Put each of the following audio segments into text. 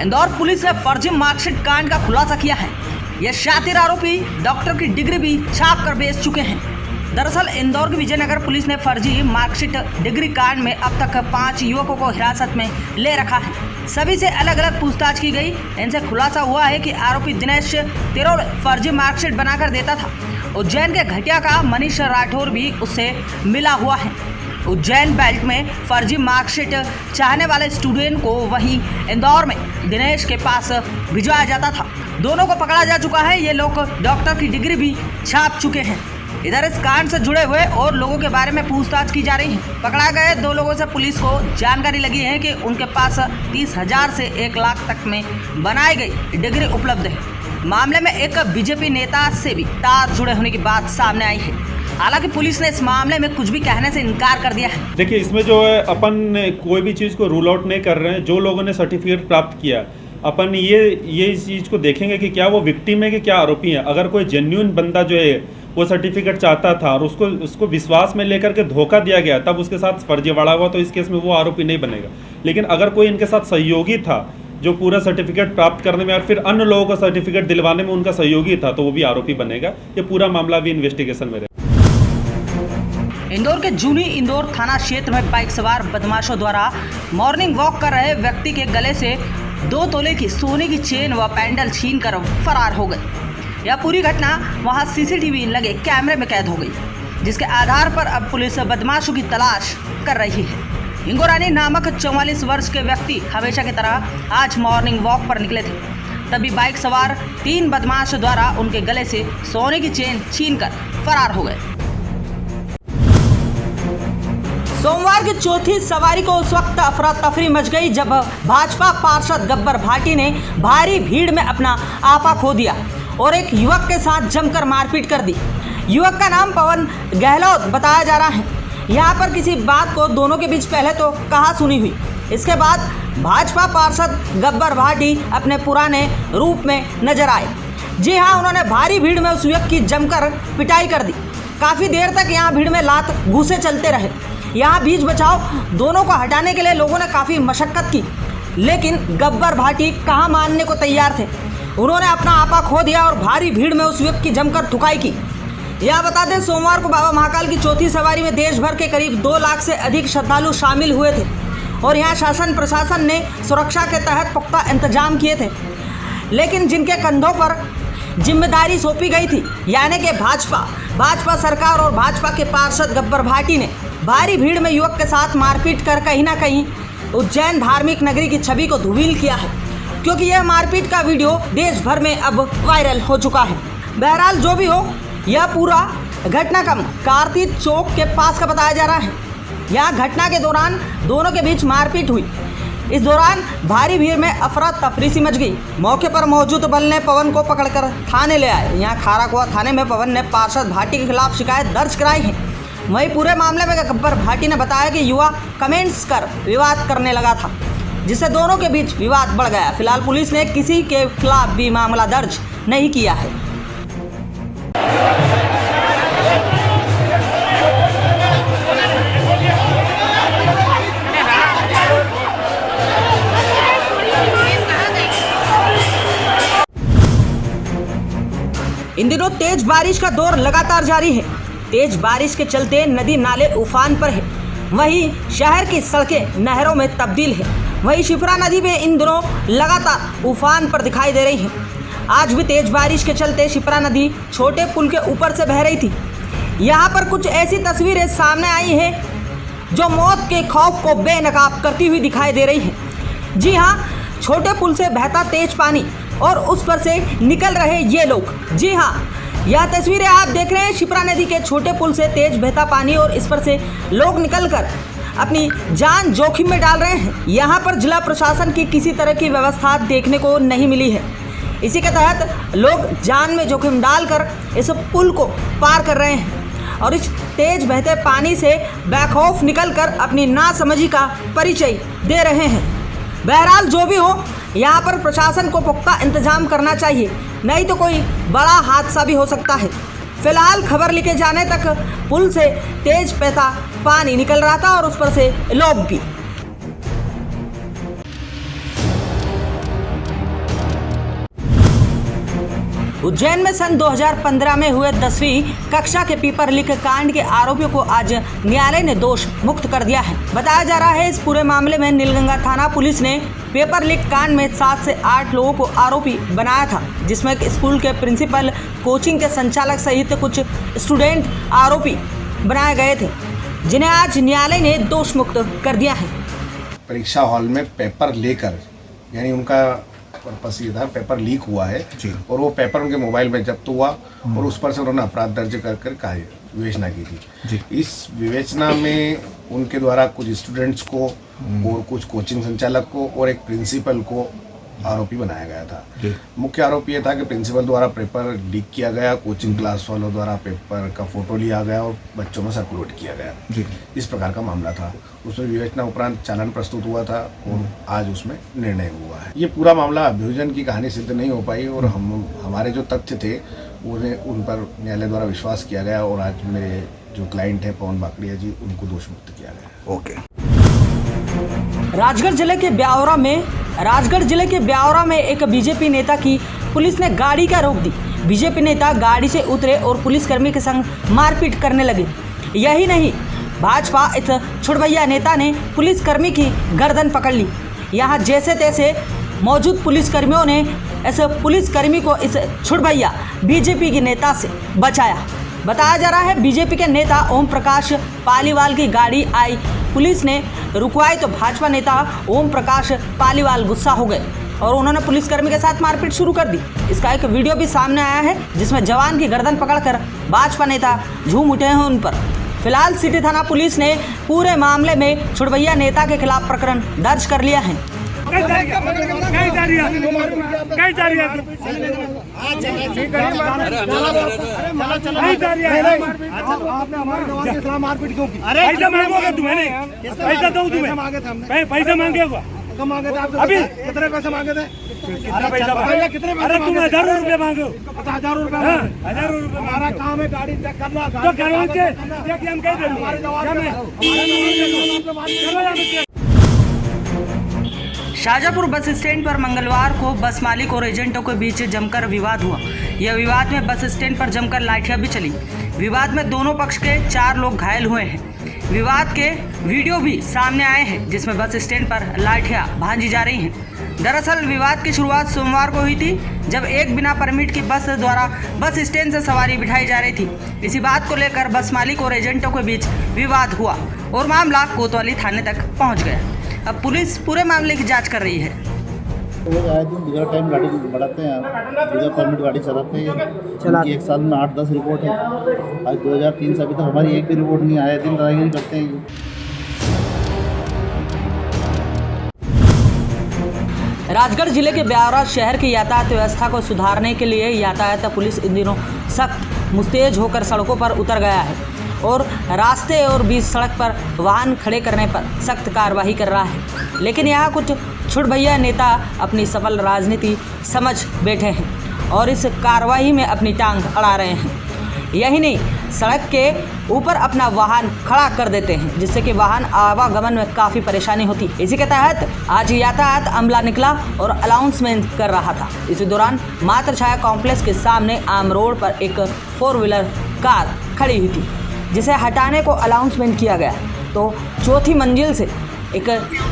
Indore police ने फर्जी marksheet कांड का खुलासा किया है। ये शातिर आरोपी डॉक्टर की डिग्री भी छाप कर बेच चुके हैं। दरअसल इंदौर की विजयनगर पुलिस ने फर्जी मार्कशीट डिग्री कांड में अब तक 5 युवकों को हिरासत में ले रखा है। सभी से अलग अलग पूछताछ की गई। इनसे खुलासा हुआ है कि आरोपी दिनेश तिरोड़ फर्जी मार्कशीट बनाकर देता था। उज्जैन के घटिया का मनीष राठौर भी उससे मिला हुआ है। उज्जैन बेल्ट में फर्जी मार्कशीट चाहने वाले स्टूडेंट को वहीं इंदौर में दिनेश के पास भिजवाया जाता था। दोनों को पकड़ा जा चुका है। ये लोग डॉक्टर की डिग्री भी छाप चुके हैं। इधर इस कांड से जुड़े हुए और लोगों के बारे में पूछताछ की जा रही है। पकड़ा गए 2 लोगों से पुलिस को जानकारी लगी है कि उनके पास 30,000 से 1 लाख तक में बनाई गई डिग्री उपलब्ध है। मामले में एक बीजेपी नेता से भी तार जुड़े होने की बात सामने आई है। हालांकि पुलिस ने इस मामले में कुछ भी कहने से इनकार कर दिया है। देखिए, इसमें जो है अपन कोई भी चीज़ को रूल आउट नहीं कर रहे हैं। जो लोगों ने सर्टिफिकेट प्राप्त किया, अपन ये इस चीज़ को देखेंगे कि क्या वो विक्टिम है कि क्या आरोपी है। अगर कोई जेन्युइन बंदा जो है वो सर्टिफिकेट चाहता था और उसको विश्वास में लेकर के धोखा दिया गया, तब उसके साथ फर्जीवाड़ा हुआ, तो इस केस में वो आरोपी नहीं बनेगा। लेकिन अगर कोई इनके साथ सहयोगी था जो पूरा सर्टिफिकेट प्राप्त करने में और फिर अन्य लोगों को सर्टिफिकेट दिलवाने में उनका सहयोगी था, तो वो भी आरोपी बनेगा। ये पूरा मामला भी इन्वेस्टिगेशन में रहेगा। इंदौर के जूनी इंदौर थाना क्षेत्र में बाइक सवार बदमाशों द्वारा मॉर्निंग वॉक कर रहे व्यक्ति के गले से 2 तोले की सोने की चेन व पैंडल छीनकर फरार हो गए। यह पूरी घटना वहां सीसीटीवी लगे कैमरे में कैद हो गई, जिसके आधार पर अब पुलिस बदमाशों की तलाश कर रही है। हिंगोरानी नामक 44 वर्ष के व्यक्ति हमेशा की तरह आज मॉर्निंग वॉक पर निकले थे। तभी बाइक सवार 3 बदमाश द्वारा उनके गले से सोने की चेन छीनकर फरार हो गए। सोमवार की चौथी सवारी को उस वक्त अफरा तफरी मच गई जब भाजपा पार्षद गब्बर भाटी ने भारी भीड़ में अपना आपा खो दिया और एक युवक के साथ जमकर मारपीट कर दी। युवक का नाम पवन गहलोत बताया जा रहा है। यहाँ पर किसी बात को दोनों के बीच पहले तो कहा सुनी हुई। इसके बाद भाजपा पार्षद गब्बर भाटी अपने पुराने रूप में नजर आए। जी हाँ, उन्होंने भारी भीड़ में उस युवक की जमकर पिटाई कर दी। काफ़ी देर तक यहाँ भीड़ में लात घूसे चलते रहे। यहाँ बीच बचाव दोनों को हटाने के लिए लोगों ने काफ़ी मशक्कत की, लेकिन गब्बर भाटी कहाँ मानने को तैयार थे। उन्होंने अपना आपा खो दिया और भारी भीड़ में उस युवक की जमकर ठुकाई की। यह बता दें, सोमवार को बाबा महाकाल की चौथी सवारी में देश भर के करीब 2 लाख से अधिक श्रद्धालु शामिल हुए थे और यहाँ शासन प्रशासन ने सुरक्षा के तहत पुख्ता इंतजाम किए थे। लेकिन जिनके कंधों पर जिम्मेदारी सौंपी गई थी, यानी कि भाजपा सरकार और भाजपा के पार्षद गब्बर भाटी ने भारी भीड़ में युवक के साथ मारपीट कर कहीं ना कहीं उज्जैन धार्मिक नगरी की छवि को धूमिल किया है, क्योंकि यह मारपीट का वीडियो देश भर में अब वायरल हो चुका है। बहरहाल जो भी हो, यह पूरा घटनाक्रम कार्तिक चौक के पास का बताया जा रहा है। यहाँ घटना के दौरान दोनों के बीच मारपीट हुई। इस दौरान भारी भीड़ में अफरा तफरी सी मच गई। मौके पर मौजूद बल ने पवन को पकड़कर थाने ले आए। यहाँ खाराकुआ थाने में पवन ने पार्षद भाटी के खिलाफ शिकायत दर्ज कराई है। वहीं पूरे मामले में गब्बर भाटी ने बताया कि युवा कमेंट्स कर विवाद करने लगा था, जिससे दोनों के बीच विवाद बढ़ गया। फिलहाल पुलिस ने किसी के खिलाफ भी मामला दर्ज नहीं किया है। इन दिनों तेज बारिश का दौर लगातार जारी है। तेज बारिश के चलते नदी नाले उफान पर है। वहीं शहर की सड़कें नहरों में तब्दील है। वहीं शिप्रा नदी में इन दिनों लगातार उफान पर दिखाई दे रही है। आज भी तेज बारिश के चलते शिप्रा नदी छोटे पुल के ऊपर से बह रही थी। यहाँ पर कुछ ऐसी तस्वीरें सामने आई हैं जो मौत के खौफ को बेनकाब करती हुई दिखाई दे रही हैं। जी हाँ, छोटे पुल से बहता तेज पानी और उस पर से निकल रहे ये लोग। जी हाँ, यह तस्वीरें आप देख रहे हैं शिप्रा नदी के छोटे पुल से तेज बहता पानी और इस पर से लोग निकलकर अपनी जान जोखिम में डाल रहे हैं। यहाँ पर जिला प्रशासन की किसी तरह की व्यवस्था देखने को नहीं मिली है। इसी के तहत लोग जान में जोखिम डालकर इस पुल को पार कर रहे हैं और इस तेज बहते पानी से बेखौफ निकलकर अपनी नासमझी का परिचय दे रहे हैं। बहरहाल जो भी हो, यहाँ पर प्रशासन को पुख्ता इंतजाम करना चाहिए, नहीं तो कोई बड़ा हादसा भी हो सकता है। फिलहाल खबर लिखे जाने तक पुल से तेज बहता पानी निकल रहा था और उस पर से लोग भी। उज्जैन में सन 2015 में हुए 10वीं कक्षा के पेपर लीक कांड के आरोपियों को आज न्यायालय ने दोष मुक्त कर दिया है। बताया जा रहा है इस पूरे मामले में नीलगंगा थाना पुलिस ने पेपर लीक कांड में 7 से 8 लोगों को आरोपी बनाया था, जिसमें स्कूल के प्रिंसिपल, कोचिंग के संचालक सहित कुछ स्टूडेंट आरोपी बनाए गए थे, जिन्हें आज न्यायालय ने दोष मुक्त कर दिया है। परीक्षा हॉल में पेपर लेकर, यानी उनका पर्पस ये था, पेपर लीक हुआ है और वो पेपर उनके मोबाइल में जब्त हुआ और उस पर से उन्होंने अपराध दर्ज कर विवेचना की थी। इस विवेचना में उनके द्वारा कुछ स्टूडेंट्स को और कुछ कोचिंग संचालक को और एक प्रिंसिपल को आरोपी बनाया गया था। मुख्य आरोप ये था कि प्रिंसिपल द्वारा पेपर लीक किया गया, कोचिंग क्लास वालों द्वारा पेपर का फोटो लिया गया और बच्चों में सर्कुलेट किया गया। इस प्रकार का मामला था। उसमें विवेचना उपरांत चालान प्रस्तुत हुआ था और आज उसमें निर्णय हुआ है। ये पूरा मामला अभियोजन की कहानी सिद्ध नहीं हो पाई और हमारे जो तथ्य थे उन्हें उन पर न्यायालय द्वारा विश्वास किया गया और आज मेरे जो क्लाइंट है पवन बाकड़िया जी, उनको दोष मुक्त किया गया। ओके। राजगढ़ जिले के ब्यावरा में एक बीजेपी नेता की पुलिस ने गाड़ी का रोक दी। बीजेपी नेता गाड़ी से उतरे और पुलिसकर्मी के संग मारपीट करने लगे। यही नहीं, भाजपा इस छुड़भैया नेता ने पुलिसकर्मी की गर्दन पकड़ ली। यहाँ जैसे तैसे मौजूद पुलिसकर्मियों ने इस पुलिसकर्मी को इस छुड़भैया बीजेपी के नेता से बचाया। बताया जा रहा है बीजेपी के नेता ओम प्रकाश पालीवाल की गाड़ी आई, पुलिस ने रुकवाई तो भाजपा नेता ओम प्रकाश पालीवाल गुस्सा हो गए और उन्होंने पुलिसकर्मी के साथ मारपीट शुरू कर दी। इसका एक वीडियो भी सामने आया है जिसमें जवान की गर्दन पकड़कर भाजपा नेता झूम उठे हैं उन पर। फिलहाल सिटी थाना पुलिस ने पूरे मामले में छुड़भैया नेता के खिलाफ प्रकरण दर्ज कर लिया है। पैसा मांगे अभी कितने पैसे मांगे थे? कितने? अरे तुम 1000 रुपये मांगो। 1000 रुपये? 1000 रुपये। हमारा काम है गाड़ी चेक करना। तो करो चेक, हम कह देंगे। शाहजहांपुर बस स्टैंड पर मंगलवार को बस मालिक और एजेंटों के बीच जमकर विवाद हुआ। यह विवाद में बस स्टैंड पर जमकर लाठियां भी चली। विवाद में दोनों पक्ष के 4 लोग घायल हुए हैं। विवाद के वीडियो भी सामने आए हैं जिसमें बस स्टैंड पर लाठियां भांजी जा रही हैं। दरअसल विवाद की शुरुआत सोमवार को हुई थी, जब एक बिना परमिट की बस द्वारा बस स्टैंड से सवारी बिठाई जा रही थी। इसी बात को लेकर बस मालिक और एजेंटों के बीच विवाद हुआ और मामला कोतवाली थाने तक पहुंच गया। अब पुलिस पूरे मामले की जांच कर रही है। वो आए दिन बिना टाइम गाड़ी बढ़ाते हैं, बिना परमिट गाड़ी चलाते हैं। उनकी एक साल में 8-10 रिपोर्ट है। आज 2003 से अभी तक हमारी एक भी रिपोर्ट नहीं आया। दिन लड़ाई करते हैं। राजगढ़ जिले के ब्यावरा शहर की यातायात व्यवस्था को सुधारने के लिए यातायात पुलिस इन दिनों सख्त मुस्तैद होकर सड़कों पर उतर गया है और रास्ते और बीच सड़क पर वाहन खड़े करने पर सख्त कार्रवाई कर रहा है। लेकिन यहाँ कुछ छुड़भैया नेता अपनी सफल राजनीति समझ बैठे हैं और इस कार्रवाई में अपनी टांग अड़ा रहे हैं। यही नहीं, सड़क के ऊपर अपना वाहन खड़ा कर देते हैं, जिससे कि वाहन आवागमन में काफ़ी परेशानी होती। इसी के तहत आज यातायात अमला निकला और अनाउंसमेंट कर रहा था। इसी दौरान मातृ छाया कॉम्प्लेक्स के सामने आम रोड पर एक 4 व्हीलर कार खड़ी हुई थी, जिसे हटाने को अनाउंसमेंट किया गया। तो चौथी मंजिल से एक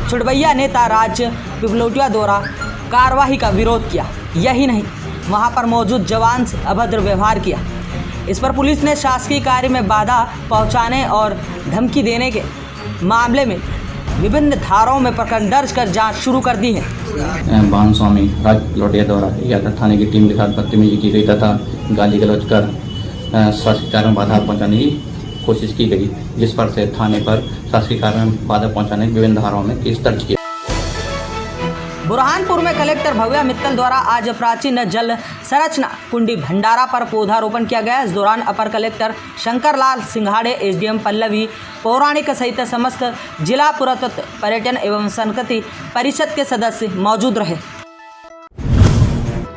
छुड़भैया नेता राज पिपलोटिया द्वारा कार्रवाई का विरोध किया। यही नहीं, वहां पर मौजूद जवान से अभद्र व्यवहार किया। इस पर पुलिस ने शासकीय कार्य में बाधा पहुंचाने और धमकी देने के मामले में विभिन्न धाराओं में प्रकरण दर्ज कर जांच शुरू कर दी है। बान स्वामी राज पिपलोटिया द्वारा यातायात थाने की टीम के साथ बदतमीजी की गई तथा गाली गलौज कर शासकीय कार्य में बाधा पहुंचाने की कोशिश की गई, जिस पर से थाने पर शासकीय कार्य में बाधा पहुंचाने की विभिन्न धाराओं में केस दर्ज किया। बुरहानपुर में कलेक्टर भव्या मित्तल द्वारा आज प्राचीन जल संरचना कुंडी भंडारा पर पौधारोपण किया गया। इस दौरान अपर कलेक्टर शंकरलाल सिंघाड़े, एसडीएम पल्लवी पौराणिक सहित समस्त जिला पुरातत्व पर्यटन एवं संस्कृति परिषद के सदस्य मौजूद रहे।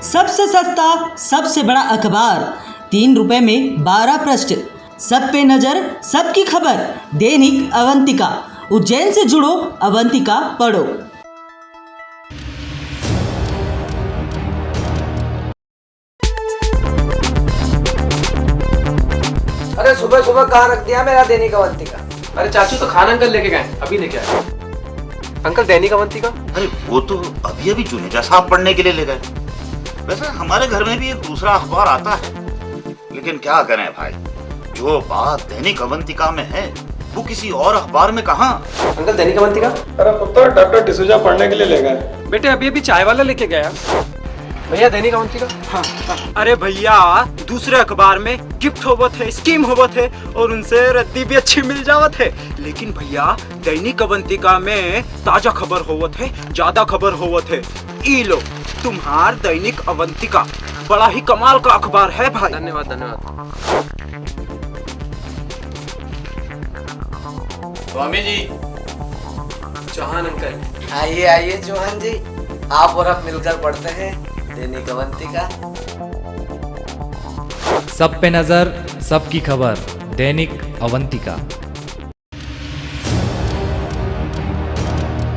सबसे सस्ता सबसे बड़ा अखबार 3 रुपए में 12 पृष्ठ, सब पे नजर सबकी खबर, दैनिक अवंतिका। उज्जैन से जुड़ो, अवंतिका पढ़ो। सुबह कहाँ रख दिया मेरा दैनिक अवंतिका? अरे चाचू तो खाना अंकल लेके गए, अभी लेके आए। अंकल दैनिक अवंतिका? अरे वो तो अभी अभी जुनेजा साहब पढ़ने के लिए ले गए। वैसे हमारे घर में भी एक दूसरा अखबार आता है, लेकिन क्या करें भाई, जो बात दैनिक अवंतिका में है वो किसी और अखबार में कहाँ। अंकल दैनिक अवंतिका? अरे पुत्र डॉक्टर डिसूजा पढ़ने के लिए ले गए। बेटे अभी अभी चाय वाला लेके गया। भैया दैनिक अवंतिका? अरे भैया दूसरे अखबार में गिफ्ट होवत है, स्कीम होवत है और उनसे रद्दी भी अच्छी मिल जावत है, लेकिन भैया दैनिक अवंतिका में ताजा खबर होवत है, ज्यादा खबर होवत है। ई लो तुम्हार दैनिक अवंतिका, बड़ा ही कमाल का अखबार है भाई। धन्यवाद धन्यवाद। स्वामी जी, चौहान अंकल। आइए आइए चौहान जी, आप और हम मिलकर पढ़ते हैं दैनिक अवंतिका। सब पे नजर, सबकी खबर, दैनिक अवंतिका।